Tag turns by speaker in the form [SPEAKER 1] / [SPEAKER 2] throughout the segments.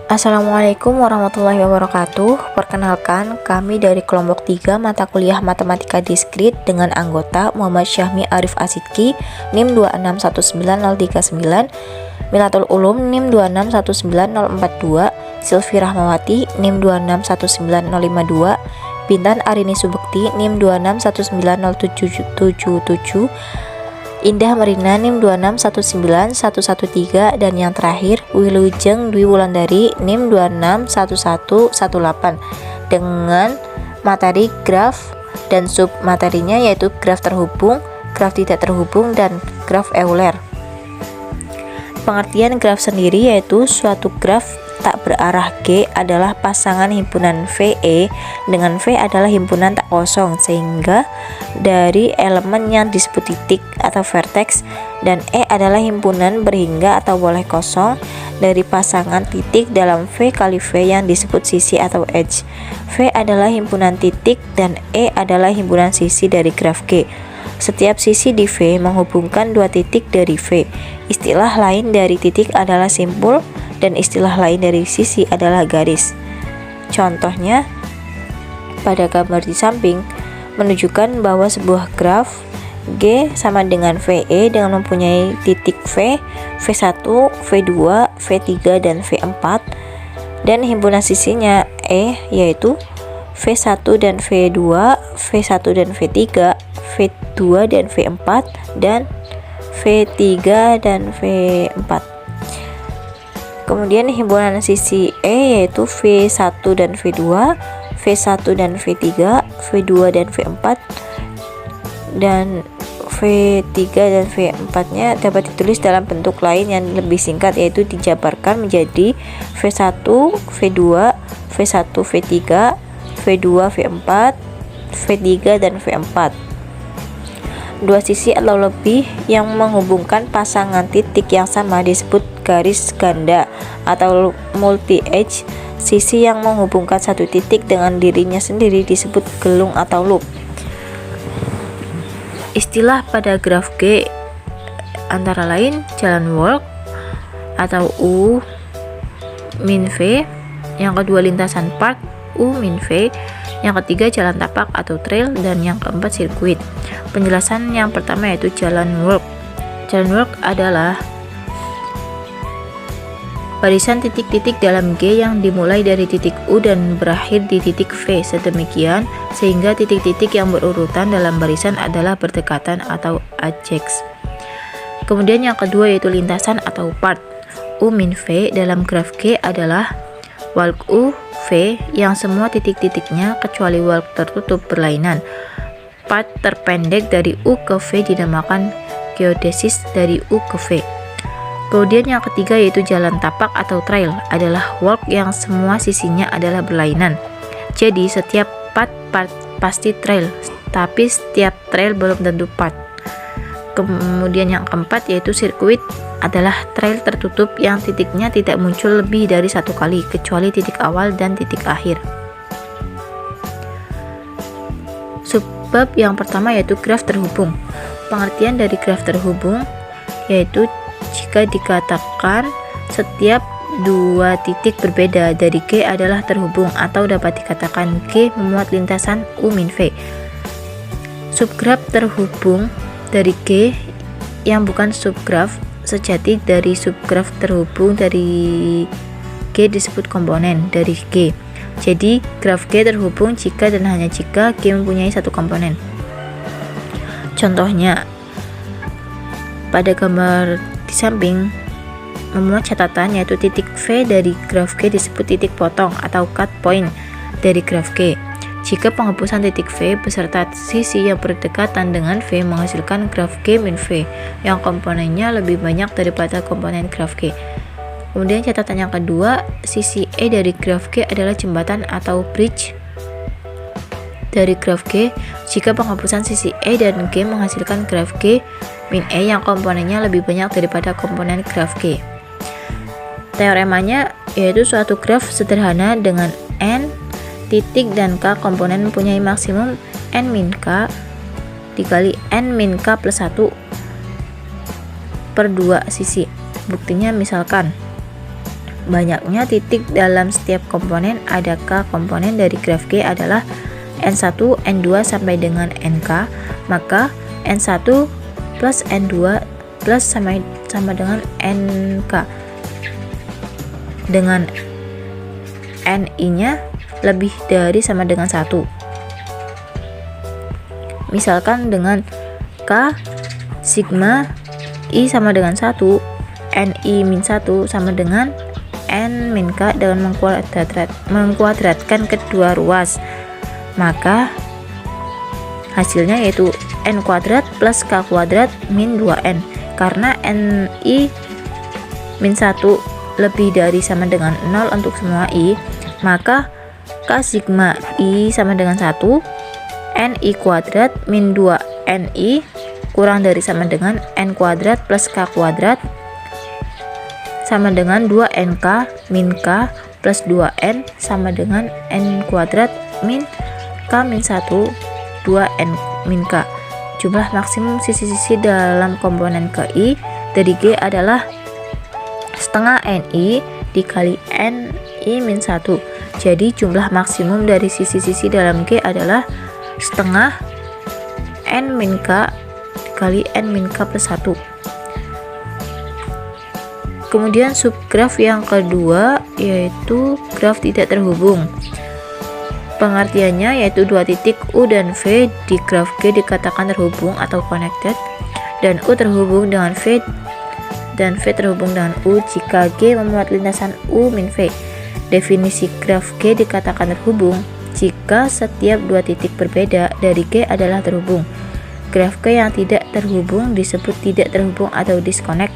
[SPEAKER 1] Assalamualaikum warahmatullahi wabarakatuh. Perkenalkan, kami dari kelompok 3 mata kuliah Matematika Diskrit dengan anggota Muhammad Syahmi Arif Asidki NIM 2619039, Minatul Ulum NIM 2619042, Silvi Rahmawati NIM 2619052, Bintan Arini Subekti NIM 2619077, Indah Marina NIM 2619113, dan yang terakhir Wilujeng Dwi Wulandari NIM 261118 dengan materi graf dan sub materinya yaitu graf terhubung, graf tidak terhubung, dan graf Euler. Pengertian graf sendiri yaitu suatu graf tak berarah G adalah pasangan himpunan VE dengan V adalah himpunan tak kosong, sehingga dari elemen yang disebut titik atau vertex dan E adalah himpunan berhingga atau boleh kosong dari pasangan titik dalam V kali V yang disebut sisi atau edge. V adalah himpunan titik dan E adalah himpunan sisi dari graf G. Setiap sisi di V menghubungkan dua titik dari V. Istilah lain dari titik adalah simpul dan istilah lain dari sisi adalah garis. Contohnya pada gambar di samping menunjukkan bahwa sebuah graf G sama dengan VE dengan mempunyai titik V, V1, V2, V3, dan V4, dan himpunan sisinya E yaitu V1 dan V2, V1 dan V3, V2 dan V4, dan V3 dan V4. Kemudian himpunan sisi E yaitu V1 dan V2, V1 dan V3, V2 dan V4, dan V3 dan V4 nya dapat ditulis dalam bentuk lain yang lebih singkat, yaitu dijabarkan menjadi V1, V2, V1, V3, V2, V4, V3, dan V4. Dua sisi atau lebih yang menghubungkan pasangan titik yang sama disebut garis ganda atau multi-edge. Sisi yang menghubungkan satu titik dengan dirinya sendiri disebut gelung atau loop. Istilah pada graf G antara lain jalan walk atau U min V, yang kedua lintasan park U min V, yang ketiga jalan tapak atau trail, dan yang keempat sirkuit. Penjelasan yang pertama yaitu jalan walk. Jalan walk adalah barisan titik-titik dalam G yang dimulai dari titik U dan berakhir di titik V sedemikian sehingga titik-titik yang berurutan dalam barisan adalah berdekatan atau adjeks. Kemudian yang kedua yaitu lintasan atau part. U min V dalam graf G adalah walk U V yang semua titik-titiknya kecuali walk tertutup berlainan. Part terpendek dari U ke V dinamakan geodesis dari U ke V. Kemudian yang ketiga yaitu jalan tapak atau trail adalah walk yang semua sisinya adalah berlainan. Jadi setiap part pasti trail, tapi setiap trail belum tentu part. Kemudian yang keempat yaitu sirkuit adalah trail tertutup yang titiknya tidak muncul lebih dari satu kali kecuali titik awal dan titik akhir. Subbab yang pertama yaitu graf terhubung. Pengertian dari graf terhubung yaitu jika dikatakan setiap dua titik berbeda dari G adalah terhubung, atau dapat dikatakan G memuat lintasan U min V. Subgraf terhubung dari G yang bukan subgraf sejati dari subgraf terhubung dari G disebut komponen dari G. Jadi graf G terhubung jika dan hanya jika G mempunyai satu komponen. Contohnya pada gambar di samping memuat catatan yaitu titik V dari graf G disebut titik potong atau cut point dari graf G. Jika penghapusan titik V beserta sisi yang berdekatan dengan V menghasilkan graf G min V yang komponennya lebih banyak daripada komponen graf G. Kemudian catatan yang kedua, sisi E dari graf G adalah jembatan atau bridge dari graf G jika penghapusan sisi E dan G menghasilkan graf G min E yang komponennya lebih banyak daripada komponen graf G. Teoremanya yaitu suatu graf sederhana dengan N titik dan K komponen mempunyai maksimum N min K dikali N min K plus 1 per 2 sisi. Buktinya misalkan banyaknya titik dalam setiap komponen adakah komponen dari graf G adalah N1, N2 sampai dengan NK, maka N1 plus N2 plus sama dengan NK dengan NI nya lebih dari sama dengan 1. Misalkan dengan K sigma I sama dengan 1, NI min 1 sama dengan N min K dengan mengkuadratkan kedua ruas, maka hasilnya yaitu N kuadrat plus K kuadrat min 2N. Karena NI min 1 lebih dari sama dengan 0 untuk semua I, maka K sigma I sama dengan 1, NI kuadrat min 2 NI kurang dari sama dengan N kuadrat plus K kuadrat sama dengan 2NK min K plus 2N sama dengan N kuadrat min K min 1 2N min K. Jumlah maksimum sisi-sisi dalam komponen KI dari G adalah setengah NI dikali NI min 1. Jadi jumlah maksimum dari sisi-sisi dalam G adalah setengah N min K dikali N min K plus 1. Kemudian subgraf yang kedua yaitu graf tidak terhubung. Pengertiannya yaitu dua titik U dan V di graf G dikatakan terhubung atau connected, dan U terhubung dengan V dan V terhubung dengan U jika G memuat lintasan U min V. Definisi graf G dikatakan terhubung jika setiap dua titik berbeda dari G adalah terhubung. Graf G yang tidak terhubung disebut tidak terhubung atau disconnect.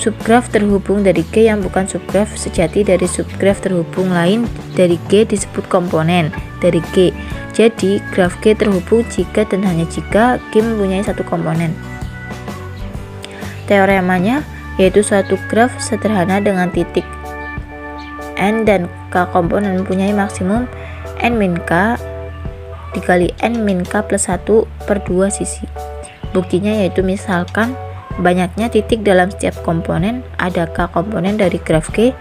[SPEAKER 1] Subgraf terhubung dari G yang bukan subgraf sejati dari subgraf terhubung lain dari G disebut komponen dari G. Jadi graf G terhubung jika dan hanya jika G mempunyai satu komponen. Teoremanya yaitu suatu graf sederhana dengan titik N dan K komponen mempunyai maksimum N min K dikali N min K plus 1 per 2 sisi. Buktinya yaitu misalkan banyaknya titik dalam setiap komponen adakah komponen dari graf G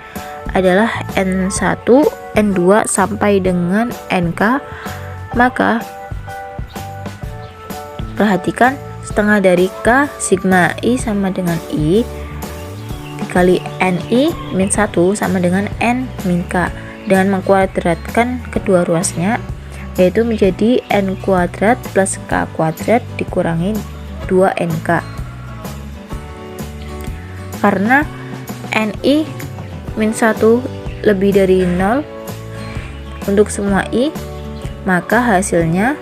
[SPEAKER 1] adalah N1, N2 sampai dengan NK, maka perhatikan setengah dari K sigma I sama dengan I dikali NI min 1 sama dengan N min K dengan mengkuadratkan kedua ruasnya yaitu menjadi N kuadrat plus K kuadrat dikurangi 2NK. Karena NI min 1 lebih dari 0 untuk semua I, maka hasilnya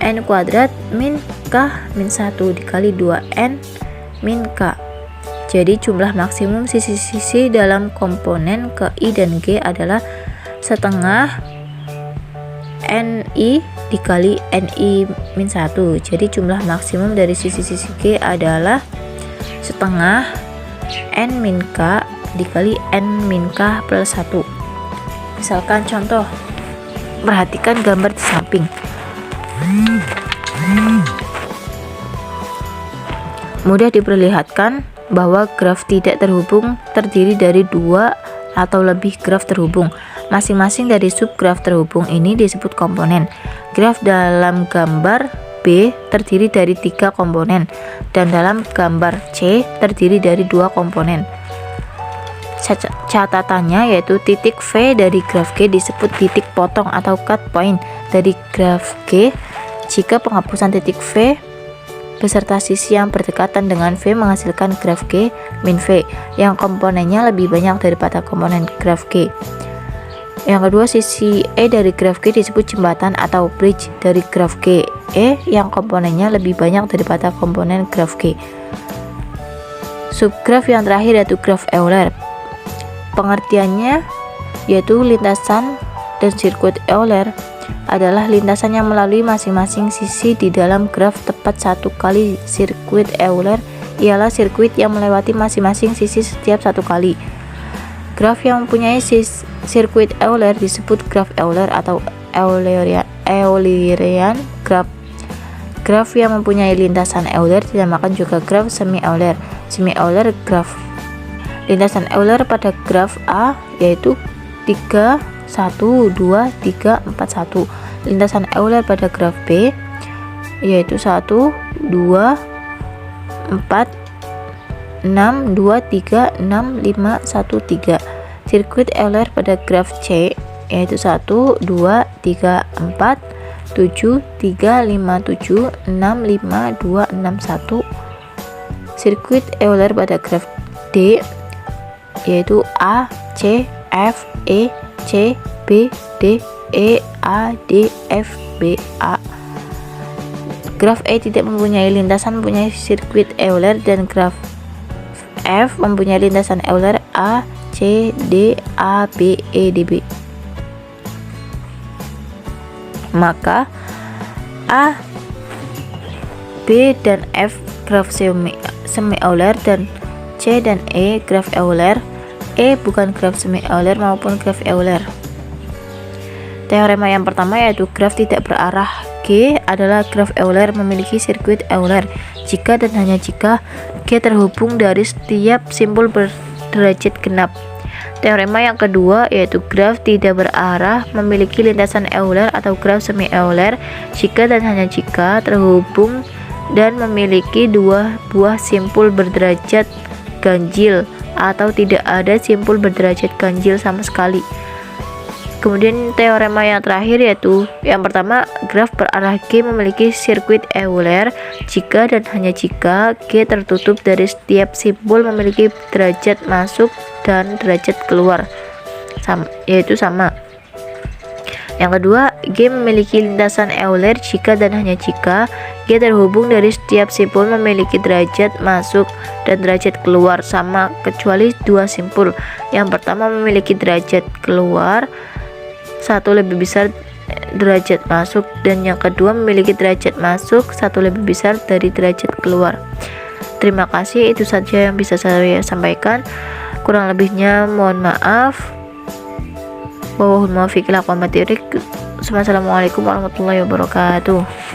[SPEAKER 1] N kuadrat min K min 1 dikali 2N min K. Jadi jumlah maksimum sisi-sisi dalam komponen ke I dan G adalah setengah NI dikali NI min 1. Jadi jumlah maksimum dari sisi-sisi G adalah setengah N min K dikali N min K plus 1. Misalkan contoh, perhatikan gambar di samping. Mudah diperlihatkan bahwa graf tidak terhubung terdiri dari dua atau lebih graf terhubung. Masing-masing dari subgraf terhubung ini disebut komponen. Graf dalam gambar B terdiri dari 3 komponen dan dalam gambar C terdiri dari 2 komponen. Catatannya yaitu titik V dari graf G disebut titik potong atau cut point dari graf G jika penghapusan titik V beserta sisi yang berdekatan dengan V menghasilkan graf G min V yang komponennya lebih banyak daripada komponen graf G. Yang kedua, sisi E dari graf G disebut jembatan atau bridge dari graf G E yang komponennya lebih banyak daripada komponen graf G. Subgraf yang terakhir yaitu graf Euler. Pengertiannya yaitu lintasan dan sirkuit Euler adalah lintasan yang melalui masing-masing sisi di dalam graf tepat satu kali. Sirkuit Euler ialah sirkuit yang melewati masing-masing sisi setiap satu kali. Graf yang mempunyai sirkuit Euler disebut graf Euler atau Eulerian graf. Graf yang mempunyai lintasan Euler dinamakan juga graf semi-Euler. Semi-Euler graf. lintasan Euler pada graf A yaitu 3 1 2 3 4 1. Lintasan Euler pada graf B yaitu 1 2 4 6 2 3 6 5 1 3. Sirkuit Euler pada graf C yaitu 1 2 3 4 7 3 5 7 6 5 2 6 1. Sirkuit Euler pada graf D yaitu A C F E C B D E A D F B A. Graf E tidak mempunyai lintasan mempunyai sirkuit Euler, dan graf F mempunyai lintasan Euler A C D A B E D B. Maka A, B dan F graf semi Euler, dan C dan E graf Euler. E bukan graf semi Euler maupun graf Euler. Teorema yang pertama yaitu graf tidak berarah G adalah graf Euler memiliki sirkuit Euler jika dan hanya jika G terhubung dari setiap simpul berderajat genap. Teorema yang kedua yaitu graf tidak berarah memiliki lintasan Euler atau graf semi Euler jika dan hanya jika terhubung dan memiliki dua buah simpul berderajat ganjil atau tidak ada simpul berderajat ganjil sama sekali. Kemudian teorema yang terakhir yaitu yang pertama, graf berarah G memiliki sirkuit Euler jika dan hanya jika G tertutup dari setiap simpul memiliki derajat masuk dan derajat keluar yaitu sama. Yang kedua, G memiliki lintasan Euler jika dan hanya jika G terhubung dari setiap simpul memiliki derajat masuk dan derajat keluar sama kecuali dua simpul. Yang pertama memiliki derajat keluar satu lebih besar derajat masuk, dan yang kedua memiliki derajat masuk satu lebih besar dari derajat keluar. Terima kasih, itu saja yang bisa saya sampaikan. Kurang lebihnya mohon maaf. Wassalamualaikum warahmatullahi wabarakatuh.